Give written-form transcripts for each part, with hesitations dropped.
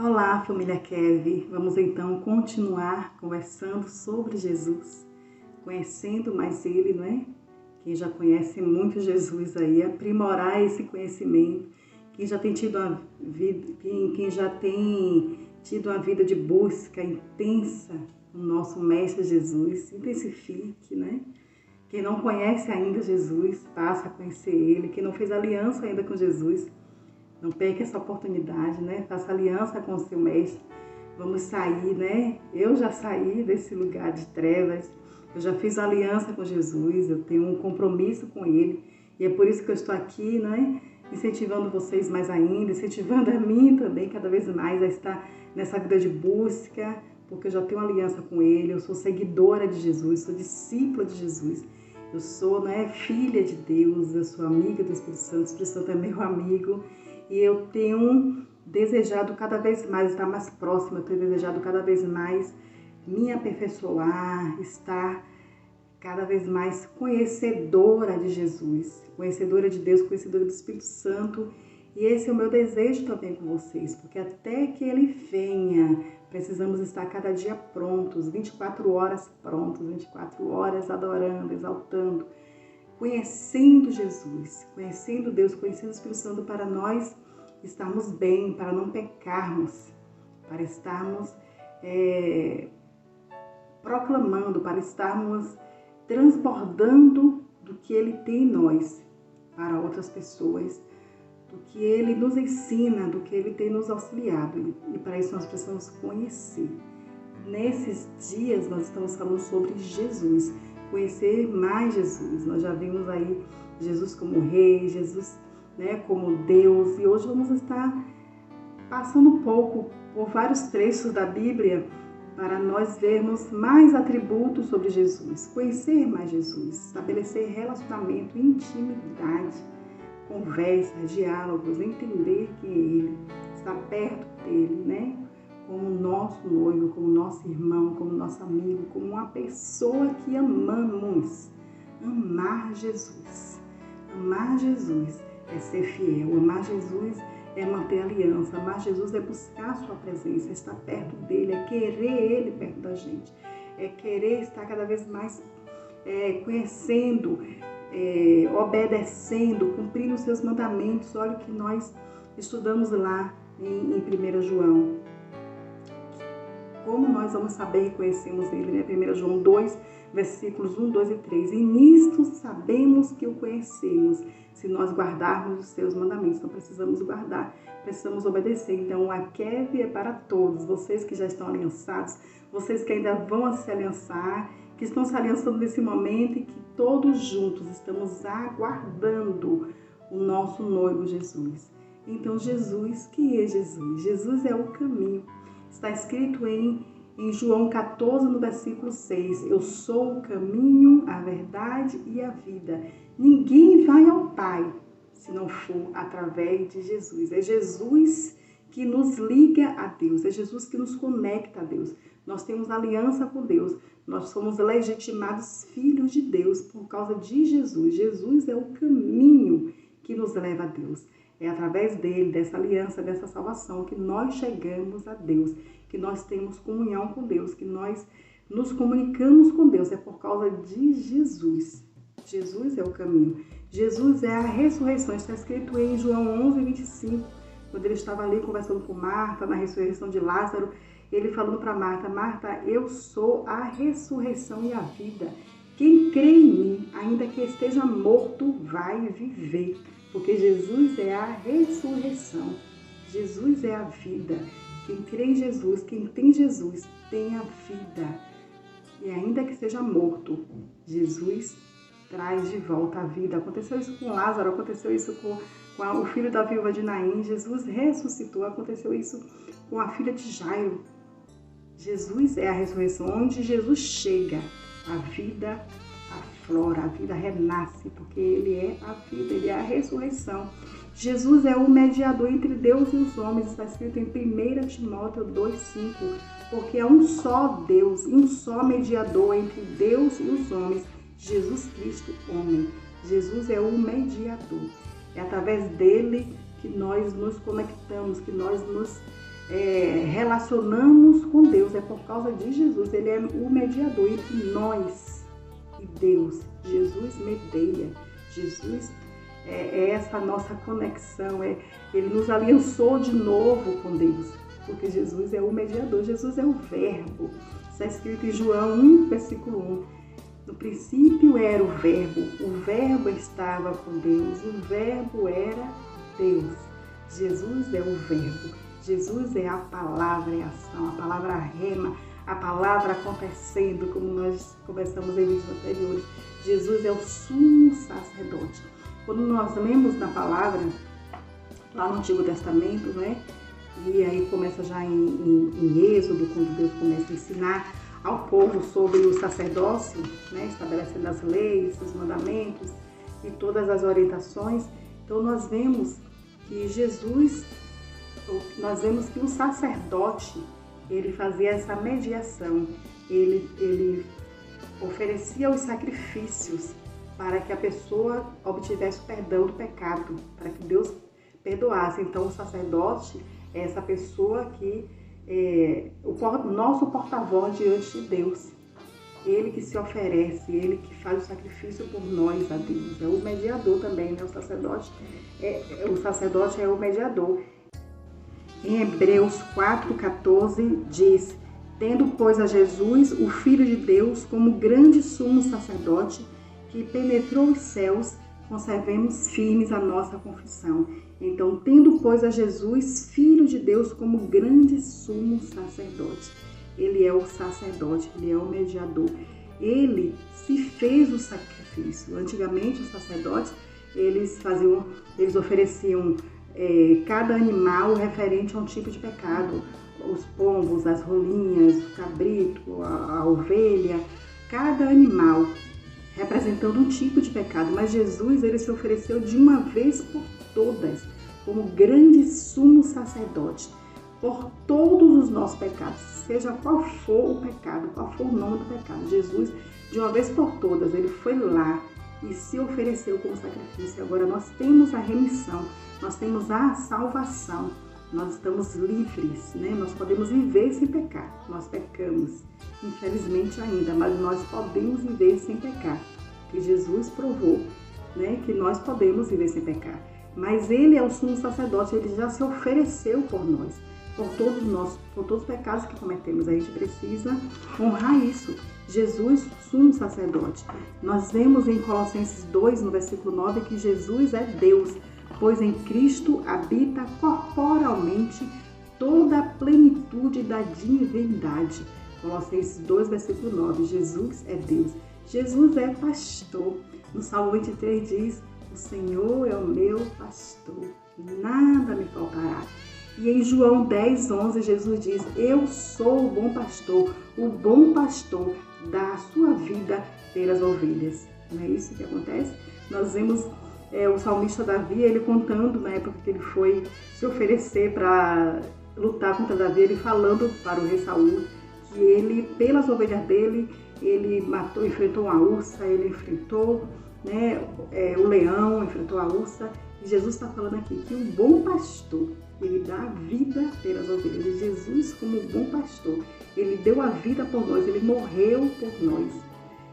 Olá, família Kev. Vamos então continuar conversando sobre Jesus, conhecendo mais Ele, não é? Quem já conhece muito Jesus aí, aprimorar esse conhecimento. Quem já tem tido uma vida de busca intensa no nosso Mestre Jesus, intensifique, né? Quem não conhece ainda Jesus, passa a conhecer Ele. Quem não fez aliança ainda com Jesus, não perca essa oportunidade, né? Faça aliança com o seu mestre. Vamos sair, né? Eu já saí desse lugar de trevas. Eu já fiz aliança com Jesus. Eu tenho um compromisso com Ele. E é por isso que eu estou aqui, né? Incentivando vocês mais ainda, incentivando a mim também cada vez mais a estar nessa vida de busca, porque eu já tenho uma aliança com Ele. Eu sou seguidora de Jesus, sou discípula de Jesus. Eu sou, né, filha de Deus. Eu sou amiga do Espírito Santo. O Espírito Santo é meu amigo. E eu tenho desejado cada vez mais estar mais próxima, eu tenho desejado cada vez mais me aperfeiçoar, estar cada vez mais conhecedora de Jesus, conhecedora de Deus, conhecedora do Espírito Santo. E esse é o meu desejo também com vocês, porque até que Ele venha, precisamos estar cada dia prontos, 24 horas prontos, 24 horas adorando, exaltando, conhecendo Jesus, conhecendo Deus, conhecendo o Espírito Santo para nós estarmos bem, para não pecarmos, para estarmos proclamando, para estarmos transbordando do que Ele tem em nós para outras pessoas, do que Ele nos ensina, do que Ele tem nos auxiliado. E para isso nós precisamos conhecer. Nesses dias nós estamos falando sobre Jesus, conhecer mais Jesus. Nós já vimos aí Jesus como Rei, Jesus, né, como Deus, e hoje vamos estar passando um pouco por vários trechos da Bíblia para nós vermos mais atributos sobre Jesus, conhecer mais Jesus, estabelecer relacionamento, intimidade, conversa, diálogos, entender quem é Ele, estar perto dEle, né? Como nosso noivo, como nosso irmão, como nosso amigo, como uma pessoa que amamos. Amar Jesus. Amar Jesus é ser fiel. Amar Jesus é manter aliança. Amar Jesus é buscar a sua presença, estar perto dEle, é querer Ele perto da gente. É querer estar cada vez mais conhecendo, obedecendo, cumprindo os seus mandamentos. Olha o que nós estudamos lá em 1 João. Como nós vamos saber e conhecemos Ele, né? 1 João 2, versículos 1, 2 e 3. E nisto sabemos que o conhecemos, se nós guardarmos os seus mandamentos. Então precisamos guardar, precisamos obedecer. Então a Kev é para todos, vocês que já estão aliançados, vocês que ainda vão se aliançar, que estão se aliançando nesse momento e que todos juntos estamos aguardando o nosso noivo Jesus. Então Jesus, quem é Jesus? Jesus é o caminho. Está escrito em João 14, no versículo 6. Eu sou o caminho, a verdade e a vida. Ninguém vai ao Pai se não for através de Jesus. É Jesus que nos liga a Deus. É Jesus que nos conecta a Deus. Nós temos aliança com Deus. Nós somos legitimados filhos de Deus por causa de Jesus. Jesus é o caminho que nos leva a Deus. É através dele, dessa aliança, dessa salvação, que nós chegamos a Deus, que nós temos comunhão com Deus, que nós nos comunicamos com Deus. É por causa de Jesus. Jesus é o caminho. Jesus é a ressurreição. Está escrito em João 11, 25, quando ele estava ali conversando com Marta, na ressurreição de Lázaro, ele falando para Marta: Marta, eu sou a ressurreição e a vida. Quem crê em mim, ainda que esteja morto, vai viver. Porque Jesus é a ressurreição, Jesus é a vida. Quem crê em Jesus, quem tem Jesus, tem a vida. E ainda que seja morto, Jesus traz de volta a vida. Aconteceu isso com Lázaro, aconteceu isso com o filho da viúva de Naim. Jesus ressuscitou, aconteceu isso com a filha de Jairo. Jesus é a ressurreição. Onde Jesus chega, a vida aflora, a vida renasce, porque Ele é a vida, Ele é a ressurreição. Jesus é o mediador entre Deus e os homens, está escrito em 1 Timóteo 2,5, porque é um só Deus, um só mediador entre Deus e os homens, Jesus Cristo, homem. Jesus é o mediador. É através dele que nós nos conectamos, que nós nos relacionamos com Deus, é por causa de Jesus. Ele é o mediador entre nós e Deus. Jesus medeia, Jesus é essa nossa conexão, ele nos aliançou de novo com Deus, porque Jesus é o mediador, Jesus é o Verbo. Está escrito em João 1, versículo 1. No princípio era o Verbo estava com Deus, o Verbo era Deus. Jesus é o Verbo, Jesus é a palavra em ação, a palavra rema, a palavra acontecendo, como nós conversamos em vídeos anteriores. Jesus é o sumo sacerdote. Quando nós lemos na palavra, lá no Antigo Testamento, né? E aí começa já em Êxodo, quando Deus começa a ensinar ao povo sobre o sacerdócio, né? Estabelecendo as leis, os mandamentos e todas as orientações. Então nós vemos que o sacerdote, ele fazia essa mediação, ele oferecia os sacrifícios para que a pessoa obtivesse o perdão do pecado, para que Deus perdoasse. Então o sacerdote é essa pessoa que é o nosso porta-voz diante de Deus. Ele que se oferece, ele que faz o sacrifício por nós a Deus. É o mediador também, né? O sacerdote é o mediador. Em Hebreus 4,14 diz: tendo, pois, a Jesus, o Filho de Deus, como grande sumo sacerdote, que penetrou os céus, conservemos firmes a nossa confissão. Então, tendo, pois, a Jesus, Filho de Deus, como grande sumo sacerdote. Ele é o sacerdote, ele é o mediador. Ele se fez o sacrifício. Antigamente, os sacerdotes, eles ofereciam cada animal referente a um tipo de pecado. Os pombos, as rolinhas, o cabrito, a ovelha, cada animal representando um tipo de pecado. Mas Jesus, ele se ofereceu de uma vez por todas, como grande sumo sacerdote, por todos os nossos pecados, seja qual for o pecado, qual for o nome do pecado. Jesus, de uma vez por todas, ele foi lá e se ofereceu como sacrifício. Agora nós temos a remissão, nós temos a salvação, nós estamos livres, né? Nós podemos viver sem pecar. Nós pecamos, infelizmente ainda, mas nós podemos viver sem pecar, que Jesus provou, né, que nós podemos viver sem pecar. Mas ele é o sumo sacerdote, ele já se ofereceu por nós, por todos os pecados que cometemos. A gente precisa honrar isso. Jesus, sumo sacerdote. Nós vemos em Colossenses 2, no versículo 9, que Jesus é Deus, pois em Cristo habita corporalmente toda a plenitude da divindade. Colossenses 2, versículo 9, Jesus é Deus. Jesus é pastor. No Salmo 23 diz: o Senhor é o meu pastor, nada me faltará. E em João 10, 11, Jesus diz: eu sou o bom pastor dá a sua vida pelas ovelhas. Não é isso que acontece? Nós vemos o salmista Davi, ele contando na época que ele foi se oferecer para lutar contra Davi, ele falando para o rei Saul que ele, pelas ovelhas dele, ele enfrentou uma ursa, ele enfrentou, né, o leão, enfrentou a ursa. E Jesus está falando aqui que o bom pastor, ele dá a vida pelas ovelhas. E Jesus, como bom pastor, ele deu a vida por nós, ele morreu por nós.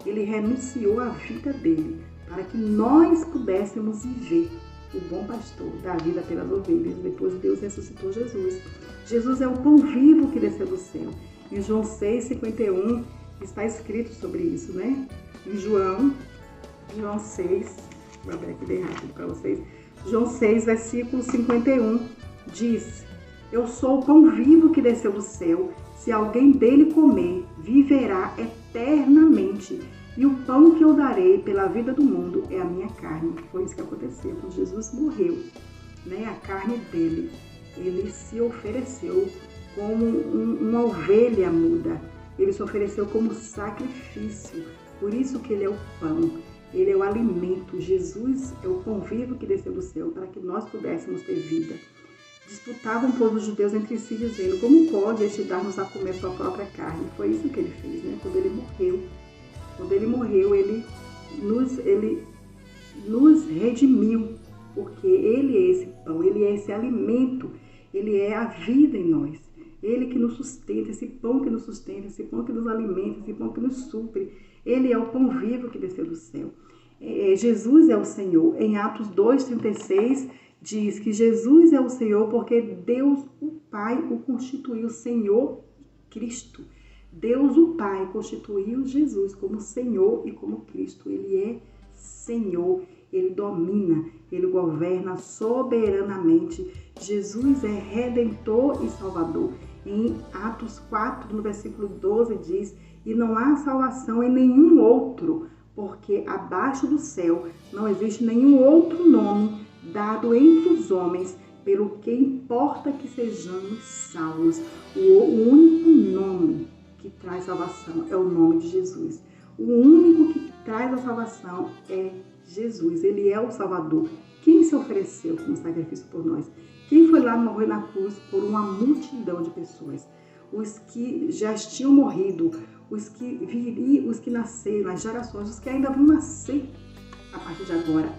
Ele renunciou à vida dele para que nós pudéssemos viver. O bom pastor dá a vida pelas ovelhas. Depois Deus ressuscitou Jesus. Jesus é o pão vivo que desceu do céu. Em João 6,51 está escrito sobre isso, né? Em João 6, vou abrir aqui bem rápido para vocês. João 6, versículo 51, diz: eu sou o pão vivo que desceu do céu. Se alguém dele comer, viverá eternamente. E o pão que eu darei pela vida do mundo é a minha carne. Foi isso que aconteceu quando Jesus morreu, né? A carne dele, ele se ofereceu como uma ovelha muda. Ele se ofereceu como sacrifício. Por isso que ele é o pão, ele é o alimento. Jesus é o pão vivo que desceu do céu para que nós pudéssemos ter vida. Disputavam o povo judeu entre si, dizendo: como pode este dar-nos a comer sua própria carne? Foi isso que ele fez, né? Quando ele morreu, ele nos redimiu, porque ele é esse pão, ele é esse alimento Ele é a vida em nós. Ele que nos sustenta, esse pão que nos sustenta, esse pão que nos alimenta, esse pão que nos supre. Ele é o pão vivo que desceu do céu. Jesus é o Senhor. Em Atos 2,36 diz que Jesus é o Senhor porque Deus, o Pai, o constituiu Senhor Cristo. Deus, o Pai, constituiu Jesus como Senhor e como Cristo. Ele é Senhor, Ele domina, Ele governa soberanamente. Jesus é Redentor e Salvador. Em Atos 4, no versículo 12, diz: e não há salvação em nenhum outro, porque abaixo do céu não existe nenhum outro nome dado entre os homens, pelo que importa que sejamos salvos. O único nome que traz salvação é o nome de Jesus. O único que traz a salvação é Jesus. Ele é o Salvador. Quem se ofereceu como sacrifício por nós? Quem foi lá morrer na cruz por uma multidão de pessoas? Os que já tinham morrido, os que viriam, os que nasceram, as gerações, os que ainda vão nascer a partir de agora.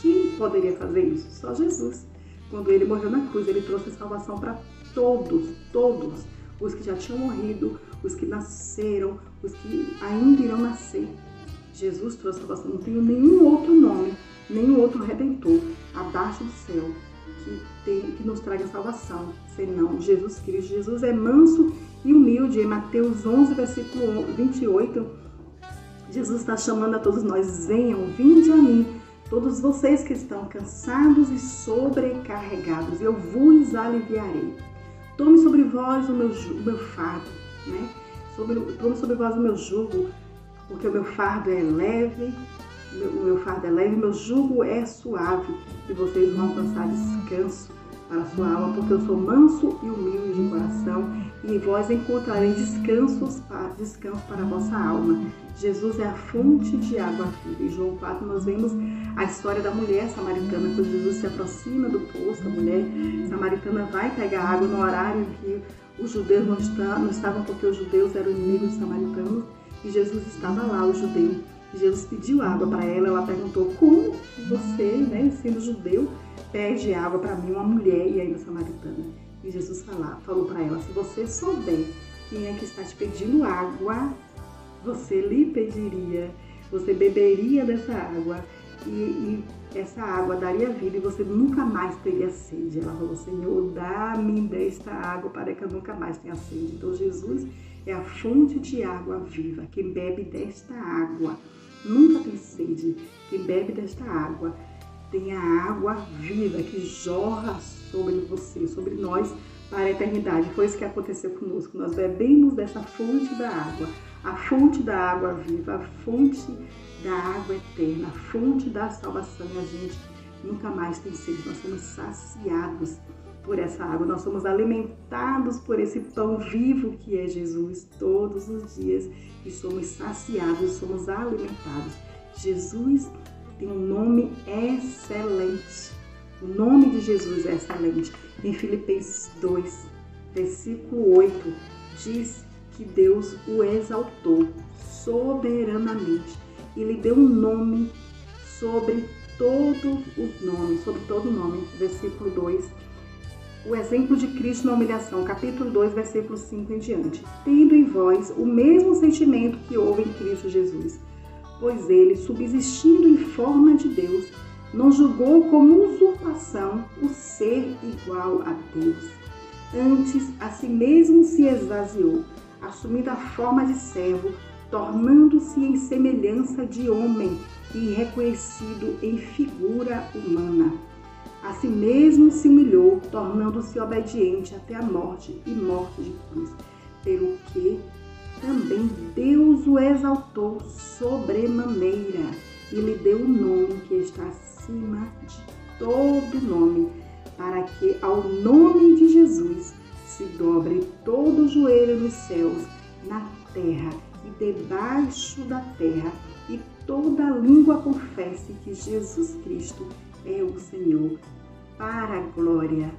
Quem poderia fazer isso? Só Jesus. Quando ele morreu na cruz, ele trouxe salvação para todos, os que já tinham morrido, os que nasceram, os que ainda irão nascer. Jesus trouxe salvação. Não tem nenhum outro nome, nenhum outro Redentor abaixo do céu que nos traga salvação, senão Jesus Cristo. Jesus é manso e humilde. Em Mateus 11, versículo 28, Jesus está chamando a todos nós: venham, vinde a mim, todos vocês que estão cansados e sobrecarregados, eu vos aliviarei. Tome sobre vós o meu fardo, né? Tome sobre vós o meu jugo, porque o meu fardo é leve, meu jugo é suave, e vocês vão alcançar descanso para a sua alma, porque eu sou manso e humilde de coração, e em vós encontrarei descanso para a vossa alma. Jesus é a fonte de água viva. Em João 4 nós vemos a história da mulher samaritana. Quando Jesus se aproxima do poço, a mulher samaritana vai pegar água no horário em que os judeus não estavam, porque os judeus eram inimigos dos samaritanos, e Jesus estava lá, o judeu. Jesus pediu água para ela. Ela perguntou: como você, sendo judeu, pede água para mim, uma mulher e ainda samaritana? E Jesus falou para ela: se você souber quem é que está te pedindo água, você lhe pediria, você beberia dessa água e essa água daria vida e você nunca mais teria sede. Ela falou: Senhor, dá-me desta água para que eu nunca mais tenha sede. Então Jesus é a fonte de água viva. Quem bebe desta água nunca tem sede. Quem bebe desta água tem a água viva que jorra sobre você, sobre nós, para a eternidade. Foi isso que aconteceu conosco. Nós bebemos dessa fonte da água, a fonte da água viva, a fonte da água eterna, a fonte da salvação. E a gente nunca mais tem sede. Nós somos saciados por essa água. Nós somos alimentados por esse pão vivo que é Jesus todos os dias, e somos saciados, somos alimentados. Jesus tem um nome excelente. O nome de Jesus é excelente. Em Filipenses 2, versículo 8, diz que Deus o exaltou soberanamente e lhe deu um nome sobre todos os nomes, sobre todo nome. Versículo 2, o exemplo de Cristo na humilhação, capítulo 2, versículo 5 em diante. Tendo em vós o mesmo sentimento que houve em Cristo Jesus, pois ele, subsistindo em forma de Deus, não julgou como usurpação o ser igual a Deus. Antes, a si mesmo se esvaziou, assumindo a forma de servo, tornando-se em semelhança de homem e reconhecido em figura humana. A si mesmo se humilhou, tornando-se obediente até a morte e morte de cruz, pelo que também Deus o exaltou sobremaneira e lhe deu o nome que está acima de todo nome, para que ao nome de Jesus se dobre todo o joelho nos céus, na terra e debaixo da terra, e toda língua confesse que Jesus Cristo é o Senhor, para a glória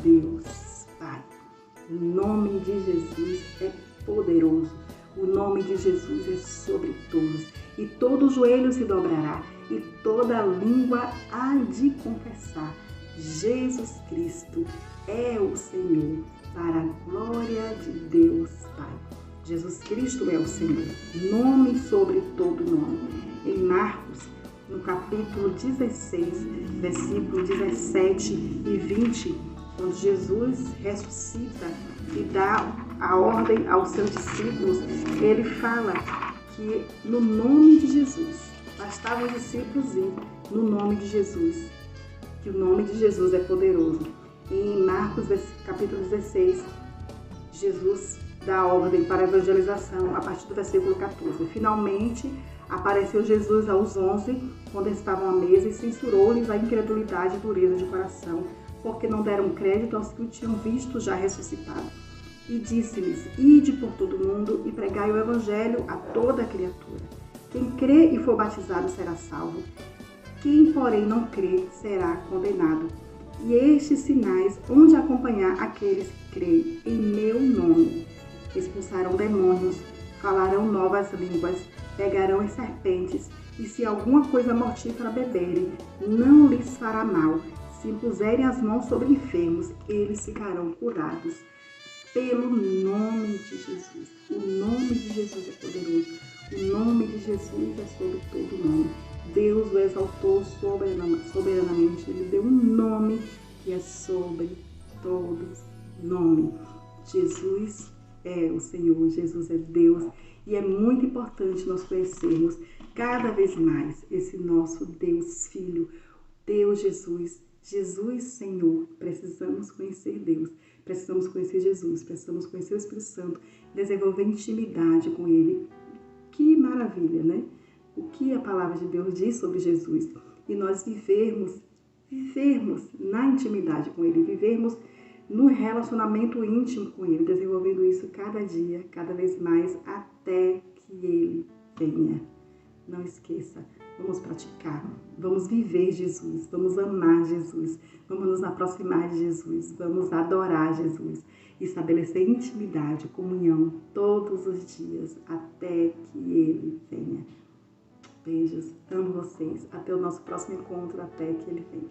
de Deus Pai. O nome de Jesus é poderoso. O nome de Jesus é sobre todos. E todo joelho se dobrará e toda língua há de confessar Jesus Cristo é o Senhor, para a glória de Deus Pai. Jesus Cristo é o Senhor, nome sobre todo nome. Em Marcos, no capítulo 16, versículo 17 e 20, quando Jesus ressuscita e dá a ordem aos seus discípulos, ele fala que no nome de Jesus, bastavam os discípulos ir no nome de Jesus, que o nome de Jesus é poderoso. E em Marcos, capítulo 16, Jesus dá a ordem para a evangelização a partir do versículo 14. Finalmente, apareceu Jesus aos 11, quando estavam à mesa, e censurou-lhes a incredulidade e dureza de coração, porque não deram crédito aos que o tinham visto já ressuscitado. E disse-lhes: ide por todo o mundo e pregai o evangelho a toda a criatura. Quem crê e for batizado será salvo. Quem, porém, não crê será condenado. E estes sinais hão de acompanhar aqueles que creem em meu nome: expulsarão demônios, falarão novas línguas, pegarão as serpentes, e se alguma coisa mortífera beberem, não lhes fará mal. Se impuserem as mãos sobre enfermos, eles ficarão curados. Pelo nome de Jesus. O nome de Jesus é poderoso. O nome de Jesus é sobre todo nome. Deus o exaltou soberanamente. Ele deu um nome que é sobre todos nome. Jesus é o Senhor, Jesus é Deus. E é muito importante nós conhecermos cada vez mais esse nosso Deus Filho, Deus Jesus, Jesus Senhor. Precisamos conhecer Deus, precisamos conhecer Jesus, precisamos conhecer o Espírito Santo, desenvolver intimidade com Ele. Que maravilha, né? O que a palavra de Deus diz sobre Jesus. E nós vivermos na intimidade com Ele, vivermos no relacionamento íntimo com Ele, desenvolvendo isso cada dia, cada vez mais, até que Ele venha. Não esqueça, vamos praticar, vamos viver Jesus, vamos amar Jesus, vamos nos aproximar de Jesus, vamos adorar Jesus, estabelecer intimidade, comunhão todos os dias, até que Ele venha. Beijos, amo vocês, até o nosso próximo encontro, até que Ele venha.